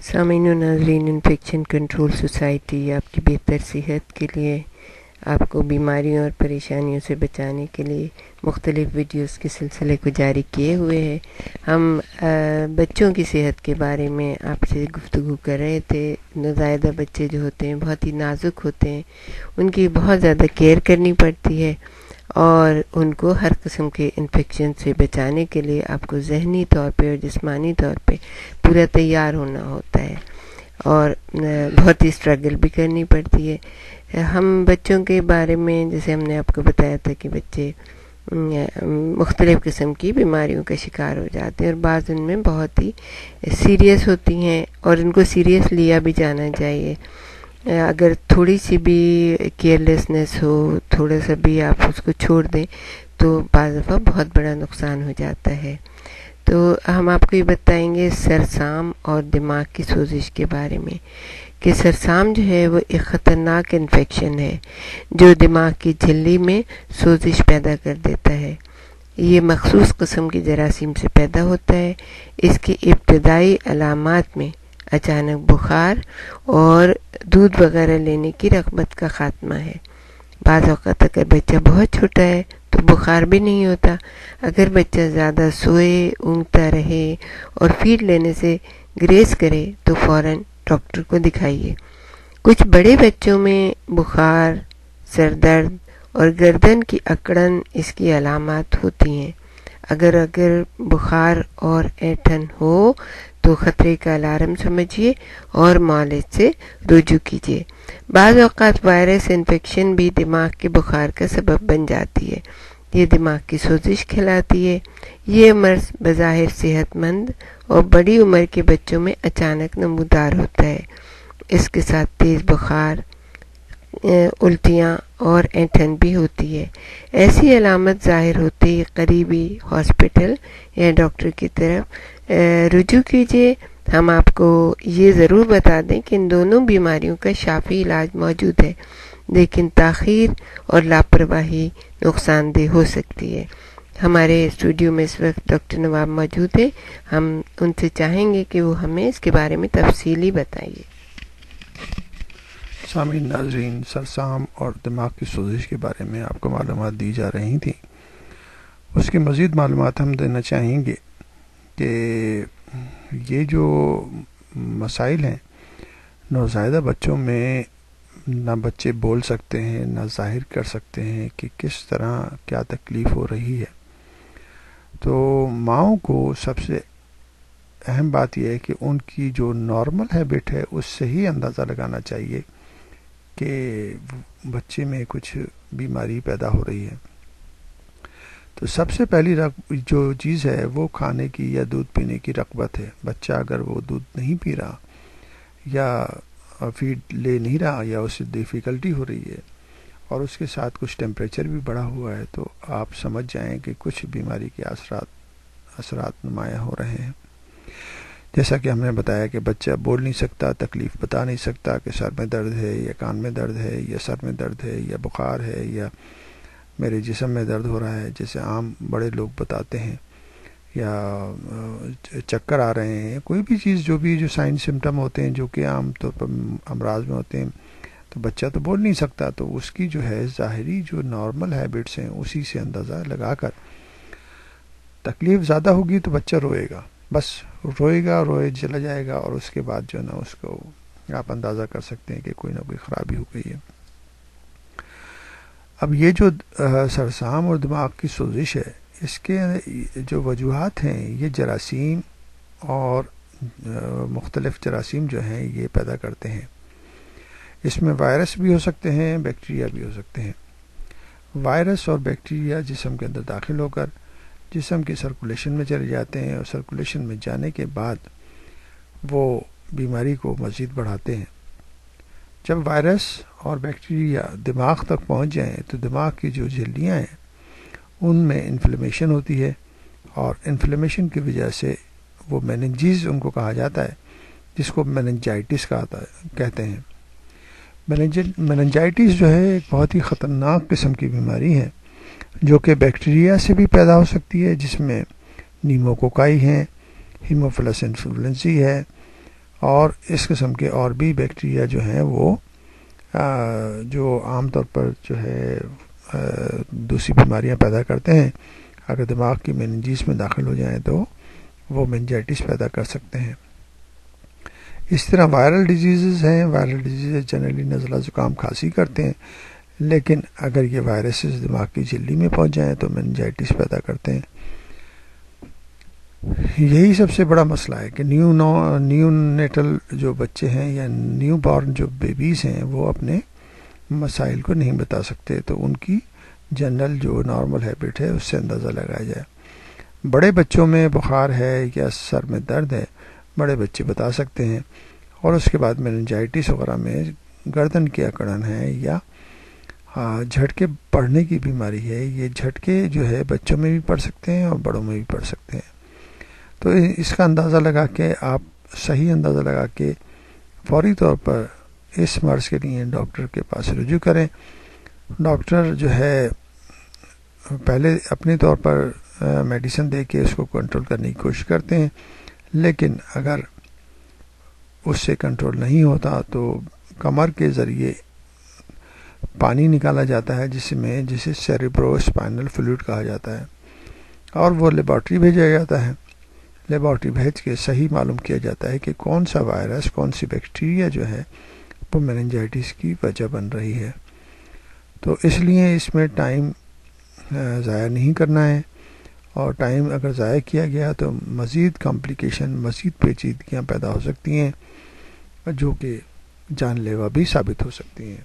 سامعین و ناظرین، انفیکشن کنٹرول سوسائٹی آپ کی بہتر صحت کے لیے، آپ کو بیماریوں اور پریشانیوں سے بچانے کے لیے مختلف ویڈیوز کے سلسلے کو جاری کیے ہوئے ہیں۔ ہم بچوں کی صحت کے بارے میں آپ سے گفتگو کر رہے تھے۔ نوزائیدہ بچے جو ہوتے ہیں بہت ہی نازک ہوتے ہیں، ان کی بہت زیادہ کیئر کرنی پڑتی ہے، اور ان کو ہر قسم کے انفیکشن سے بچانے کے لیے آپ کو ذہنی طور پہ اور جسمانی طور پہ پورا تیار ہونا ہوتا ہے، اور بہت ہی اسٹرگل بھی کرنی پڑتی ہے۔ ہم بچوں کے بارے میں جیسے ہم نے آپ کو بتایا تھا کہ بچے مختلف قسم کی بیماریوں کا شکار ہو جاتے ہیں، اور بعض ان میں بہت ہی سیریس ہوتی ہیں، اور ان کو سیریس لیا بھی جانا چاہیے۔ اگر تھوڑی سی بھی کیئرلیسنس ہو، تھوڑا سا بھی آپ اس کو چھوڑ دیں تو بعض دفعہ بہت بڑا نقصان ہو جاتا ہے۔ تو ہم آپ کو یہ بتائیں گے سرسام اور دماغ کی سوزش کے بارے میں، کہ سرسام جو ہے وہ ایک خطرناک انفیکشن ہے جو دماغ کی جھلی میں سوزش پیدا کر دیتا ہے۔ یہ مخصوص قسم کی جراثیم سے پیدا ہوتا ہے۔ اس کی ابتدائی علامات میں اچانک بخار اور دودھ وغیرہ لینے کی رغبت کا خاتمہ ہے۔ بعض اوقات اگر بچہ بہت چھوٹا ہے تو بخار بھی نہیں ہوتا۔ اگر بچہ زیادہ سوئے، اونگتا رہے اور فیڈ لینے سے گریز کرے تو فوراً ڈاکٹر کو دکھائیے۔ کچھ بڑے بچوں میں بخار، سر درد اور گردن کی اکڑن اس کی علامات ہوتی ہیں۔ اگر بخار اور اینٹھن ہو تو خطرے کا الارم سمجھیے اور معالج سے رجوع کیجیے۔ بعض اوقات وائرس انفیکشن بھی دماغ کے بخار کا سبب بن جاتی ہے۔ یہ دماغ کی سوزش کھلاتی ہے۔ یہ مرض بظاہر صحت مند اور بڑی عمر کے بچوں میں اچانک نمودار ہوتا ہے۔ اس کے ساتھ تیز بخار، الٹیاں اور اینٹھن بھی ہوتی ہے۔ ایسی علامت ظاہر ہوتے ہی قریبی ہاسپٹل یا ڈاکٹر کی طرف رجوع کیجیے۔ ہم آپ کو یہ ضرور بتا دیں کہ ان دونوں بیماریوں کا شافی علاج موجود ہے، لیکن تاخیر اور لاپرواہی نقصان دہ ہو سکتی ہے۔ ہمارے اسٹوڈیو میں اس وقت ڈاکٹر نواب موجود ہیں۔ ہم ان سے چاہیں گے کہ وہ ہمیں اس کے بارے میں تفصیلی بتائیے۔ سامعین ناظرین، سرسام اور دماغ کی سوزش کے بارے میں آپ کو معلومات دی جا رہی تھیں۔ اس کی مزید معلومات ہم دینا چاہیں گے کہ یہ جو مسائل ہیں نوزائیدہ بچوں میں، نہ بچے بول سکتے ہیں نہ ظاہر کر سکتے ہیں کہ کس طرح کیا تکلیف ہو رہی ہے۔ تو ماؤں کو سب سے اہم بات یہ ہے کہ ان کی جو نارمل ہیبٹ ہے اس سے ہی اندازہ لگانا چاہیے کہ بچے میں کچھ بیماری پیدا ہو رہی ہے۔ تو سب سے پہلی جو چیز ہے وہ کھانے کی یا دودھ پینے کی رغبت ہے۔ بچہ اگر وہ دودھ نہیں پی رہا یا فیڈ لے نہیں رہا یا اسے ڈیفیکلٹی ہو رہی ہے اور اس کے ساتھ کچھ ٹیمپریچر بھی بڑھا ہوا ہے، تو آپ سمجھ جائیں کہ کچھ بیماری کے اثرات نمایاں ہو رہے ہیں۔ جیسا کہ ہم نے بتایا کہ بچہ بول نہیں سکتا، تکلیف بتا نہیں سکتا کہ سر میں درد ہے یا کان میں درد ہے یا سر میں درد ہے یا بخار ہے یا میرے جسم میں درد ہو رہا ہے، جیسے عام بڑے لوگ بتاتے ہیں، یا چکر آ رہے ہیں، کوئی بھی چیز جو سائن سمٹم ہوتے ہیں جو کہ عام طور پر امراض میں ہوتے ہیں، تو بچہ تو بول نہیں سکتا، تو اس کی جو ہے ظاہری جو نارمل ہیبٹس ہیں اسی سے اندازہ لگا کر، تکلیف زیادہ ہوگی تو بچہ روئے گا، بس روئے چلا جائے گا، اور اس کے بعد جو ہے نا اس کو آپ اندازہ کر سکتے ہیں کہ کوئی نہ کوئی خرابی ہو گئی ہے۔ اب یہ جو سرسام اور دماغ کی سوزش ہے، اس کے جو وجوہات ہیں یہ جراثیم اور مختلف جراثیم جو ہیں یہ پیدا کرتے ہیں۔ اس میں وائرس بھی ہو سکتے ہیں، بیکٹیریا بھی ہو سکتے ہیں۔ وائرس اور بیکٹیریا جسم کے اندر داخل ہو کر جسم کی سرکولیشن میں چلے جاتے ہیں، اور سرکولیشن میں جانے کے بعد وہ بیماری کو مزید بڑھاتے ہیں۔ جب وائرس اور بیکٹیریا دماغ تک پہنچ جائیں تو دماغ کی جو جھلیاں ہیں ان میں انفلیمیشن ہوتی ہے، اور انفلیمیشن کی وجہ سے وہ میننجیز ان کو کہا جاتا ہے، جس کو میننجائٹس کہتے ہیں۔ میننجائٹس جو ہے ایک بہت ہی خطرناک قسم کی بیماری ہے جو کہ بیکٹیریا سے بھی پیدا ہو سکتی ہے، جس میں نیموکوکائی ہیں، ہیموفلس انفلوئنزی ہے، اور اس قسم کے اور بھی بیکٹیریا جو ہیں وہ جو عام طور پر جو ہے دوسری بیماریاں پیدا کرتے ہیں، اگر دماغ کی میننجیز میں داخل ہو جائیں تو وہ میننجائٹس پیدا کر سکتے ہیں۔ اس طرح وائرل ڈیزیزز ہیں، وائرل ڈیزیزز جنرلی نزلہ زکام کھانسی کرتے ہیں، لیکن اگر یہ وائرسز دماغ کی جھلی میں پہنچ جائیں تو میننجائٹس پیدا کرتے ہیں۔ یہی سب سے بڑا مسئلہ ہے کہ نیو نیٹل جو بچے ہیں یا نیو بورن جو بیبیز ہیں وہ اپنے مسائل کو نہیں بتا سکتے، تو ان کی جنرل جو نارمل ہیبٹ ہے اس سے اندازہ لگایا جائے۔ بڑے بچوں میں بخار ہے یا سر میں درد ہے، بڑے بچے بتا سکتے ہیں، اور اس کے بعد میننجائٹس وغیرہ میں گردن کی اکڑن ہے یا جھٹکے پڑنے کی بیماری ہے، یہ جھٹکے جو ہے بچوں میں بھی پڑ سکتے ہیں اور بڑوں میں بھی پڑ سکتے ہیں۔ تو اس کا اندازہ لگا کے آپ صحیح اندازہ لگا کے فوری طور پر اس مرض کے لیے ڈاکٹر کے پاس رجوع کریں۔ ڈاکٹر جو ہے پہلے اپنے طور پر میڈیسن دے کے اس کو کنٹرول کرنے کی کوشش کرتے ہیں، لیکن اگر اس سے کنٹرول نہیں ہوتا تو کمر کے ذریعے پانی نکالا جاتا ہے جسے سیریبرو اسپائنل فلوئڈ کہا جاتا ہے، اور وہ لیبارٹری بھیجا جاتا ہے۔ لیبارٹری بھیج کے صحیح معلوم کیا جاتا ہے کہ کون سا وائرس، کون سی بیکٹیریا جو ہے وہ میننجائٹس کی وجہ بن رہی ہے۔ تو اس لیے اس میں ٹائم ضائع نہیں کرنا ہے، اور ٹائم اگر ضائع کیا گیا تو مزید کمپلیکیشن، مزید پیچیدگیاں پیدا ہو سکتی ہیں جو کہ جان لیوا بھی ثابت ہو سکتی ہیں۔